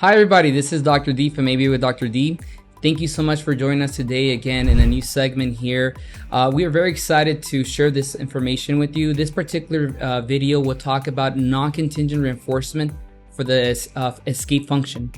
Hi everybody, this is Dr. D from Maybe with Dr. D. Thank you so much for joining us today again in a new segment here. We are very excited to share this information with you. This particular video will talk about non-contingent reinforcement for the escape function.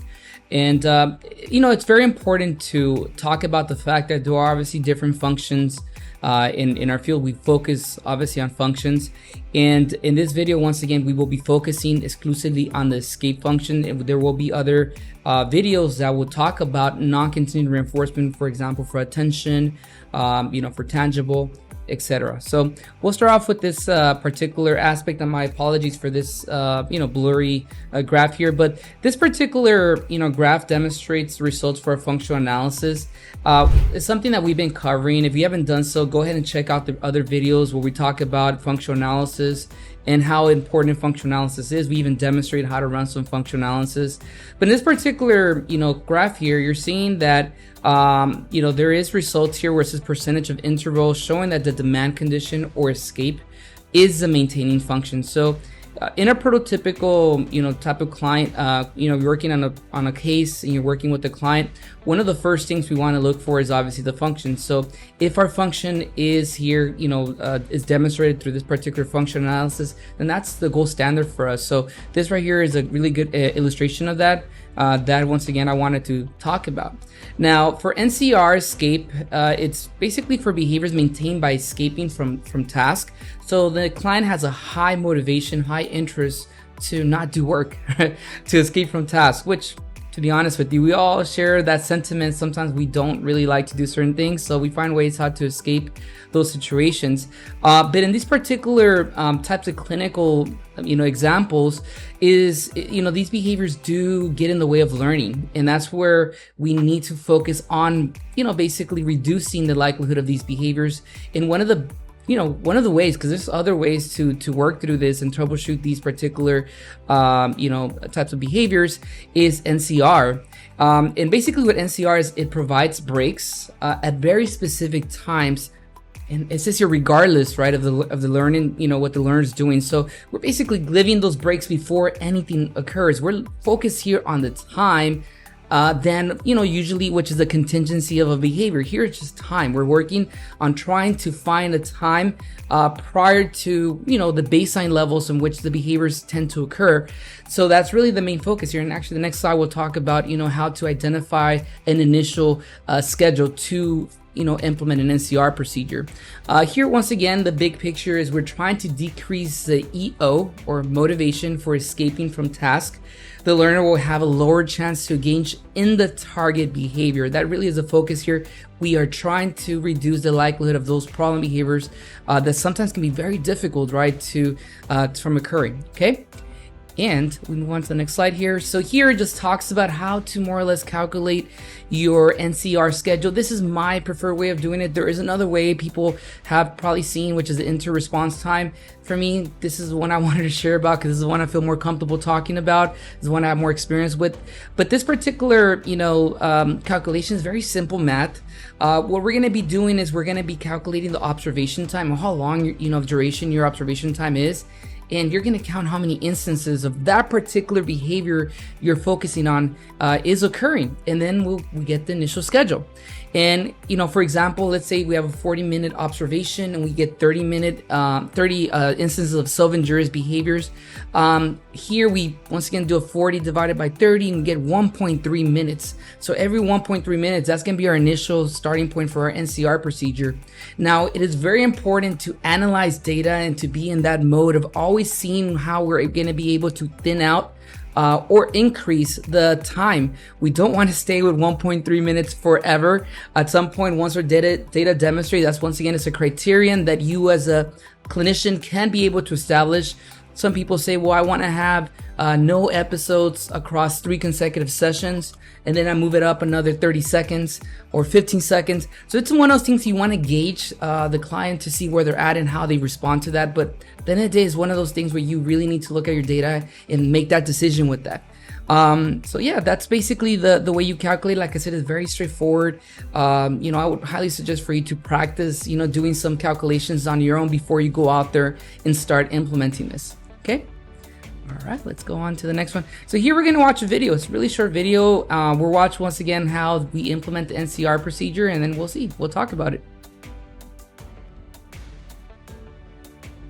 And it's very important to talk about the fact that there are obviously different functions in our field. We focus obviously on functions, and in this video, once again, we will be focusing exclusively on the escape function. And there will be other videos that will talk about non-contingent reinforcement, for example, for attention, for tangible, etc. So we'll start off with this particular aspect, and my apologies for this blurry graph here, but this particular graph demonstrates the results for a functional analysis. It's something that we've been covering. If you haven't done so, go ahead and check out the other videos where we talk about functional analysis and how important functional analysis is. We even demonstrate how to run some functional analysis. But in this particular graph here, you're seeing that there is results here where it says percentage of interval, showing that the demand condition or escape is the maintaining function. So in a prototypical type of client, you're working on a case and you're working with the client, one of the first things we want to look for is obviously the function. So if our function is here, is demonstrated through this particular function analysis, then that's the gold standard for us. So this right here is a really good illustration of that. That once again I wanted to talk about. Now for NCR escape, it's basically for behaviors maintained by escaping from task. So the client has a high motivation, high interest to not do work, to escape from task, which, to be honest with you, we all share that sentiment. Sometimes we don't really like to do certain things, so we find ways how to escape those situations. But in these particular types of clinical examples is, these behaviors do get in the way of learning. And that's where we need to focus on, basically reducing the likelihood of these behaviors. And one of the ways, because there's other ways to work through this and troubleshoot these particular, types of behaviors, is NCR. And basically what NCR is, it provides breaks at very specific times. And it says here, regardless, right, of the learning, what the learner is doing. So we're basically giving those breaks before anything occurs. We're focused here on the time. Then, usually, which is the contingency of a behavior. Here it's just time. We're working on trying to find a time prior to, the baseline levels in which the behaviors tend to occur. So that's really the main focus here. And actually, the next slide will talk about, how to identify an initial schedule to implement an NCR procedure. Here, once again, the big picture is we're trying to decrease the EO, or motivation for escaping from task. The learner will have a lower chance to engage in the target behavior. That really is a focus here. We are trying to reduce the likelihood of those problem behaviors that sometimes can be very difficult, right, from occurring. Okay. And we move on to the next slide here. So here it just talks about how to more or less calculate your NCR schedule. This is my preferred way of doing it. There is another way people have probably seen, which is the inter-response time. For me, this is the one I wanted to share about because this is the one I feel more comfortable talking about. This is the one I have more experience with. But this particular, calculation is very simple math. What we're going to be doing is we're going to be calculating the observation time, or how long, duration your observation time is. And you're going to count how many instances of that particular behavior you're focusing on is occurring. And then we get the initial schedule. And, for example, let's say we have a 40-minute observation and we get 30 instances of self-injurious behaviors. Here we, once again, do a 40 divided by 30 and we get 1.3 minutes. So every 1.3 minutes, that's going to be our initial starting point for our NCR procedure. Now, it is very important to analyze data and to be in that mode of always seeing how we're going to be able to thin out or increase the time. We don't want to stay with 1.3 minutes forever. At some point, once our data demonstrate, that's once again, it's a criterion that you as a clinician can be able to establish. Some people say, well, I want to have no episodes across 3 consecutive sessions, and then I move it up another 30 seconds or 15 seconds. So it's one of those things you want to gauge the client to see where they're at and how they respond to that. But at the end of the day, it's one of those things where you really need to look at your data and make that decision with that. So yeah, that's basically the way you calculate. Like I said, it's very straightforward. I would highly suggest for you to practice, doing some calculations on your own before you go out there and start implementing this. Okay. All right, let's go on to the next one. So here we're going to watch a video. It's a really short video. We'll watch once again how we implement the NCR procedure, and then we'll talk about it.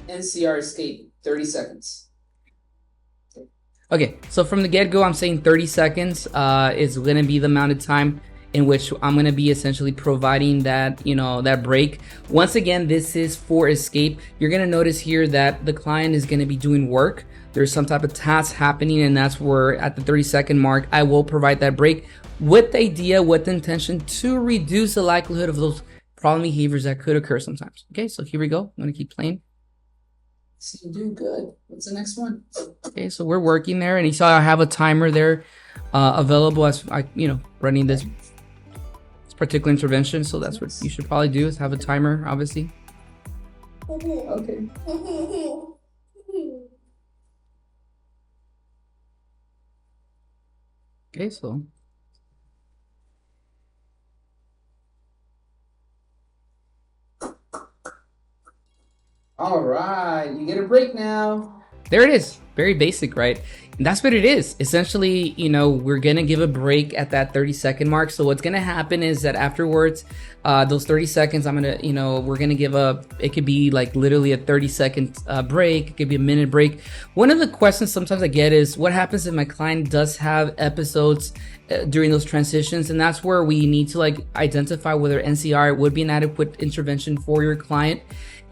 NCR escape, 30 seconds. Okay, so from the get-go, I'm saying 30 seconds is going to be the amount of time in which I'm going to be essentially providing that, that break. Once again, this is for escape. You're going to notice here that the client is going to be doing work. There's some type of task happening, and that's where at the 30-second mark, I will provide that break with the idea, with the intention to reduce the likelihood of those problem behaviors that could occur sometimes. Okay, so here we go. I'm going to keep playing. So you do good. What's the next one? Okay, so we're working there, and you saw I have a timer there available as I, running this particular intervention. So that's what you should probably do, is have a timer, obviously. Okay. Okay, so. All right, you get a break now. There it is. Very basic, right? And that's what it is. Essentially, we're going to give a break at that 30-second mark. So what's going to happen is that afterwards, those 30 seconds, I'm going to, we're going to give it could be like literally a 30-second break. It could be a minute break. One of the questions sometimes I get is what happens if my client does have episodes during those transitions? And that's where we need to identify whether NCR would be an adequate intervention for your client.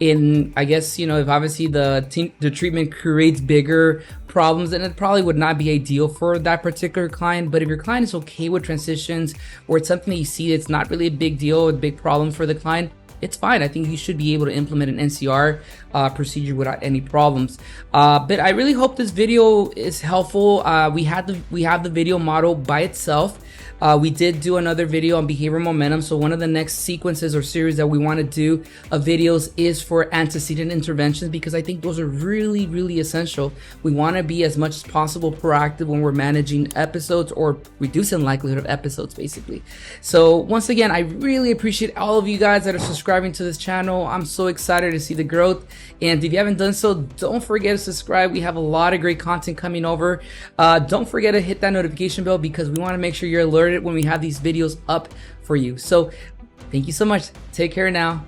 I guess, if obviously the treatment creates bigger problems, then it probably would not be ideal for that particular client. But if your client is okay with transitions, or it's something that you see it's not really a big deal, a big problem for the client, it's fine. I think you should be able to implement an NCR procedure without any problems. But I really hope this video is helpful. We have the video model by itself. We did do another video on behavioral momentum. So one of the next sequences or series that we want to do of videos is for antecedent interventions, because I think those are really, really essential. We want to be as much as possible proactive when we're managing episodes or reducing the likelihood of episodes, basically. So once again, I really appreciate all of you guys that are subscribing to this channel. I'm so excited to see the growth. And if you haven't done so, don't forget to subscribe. We have a lot of great content coming over. Don't forget to hit that notification bell, because we want to make sure you're alerted when we have these videos up for you. So thank you so much. Take care now.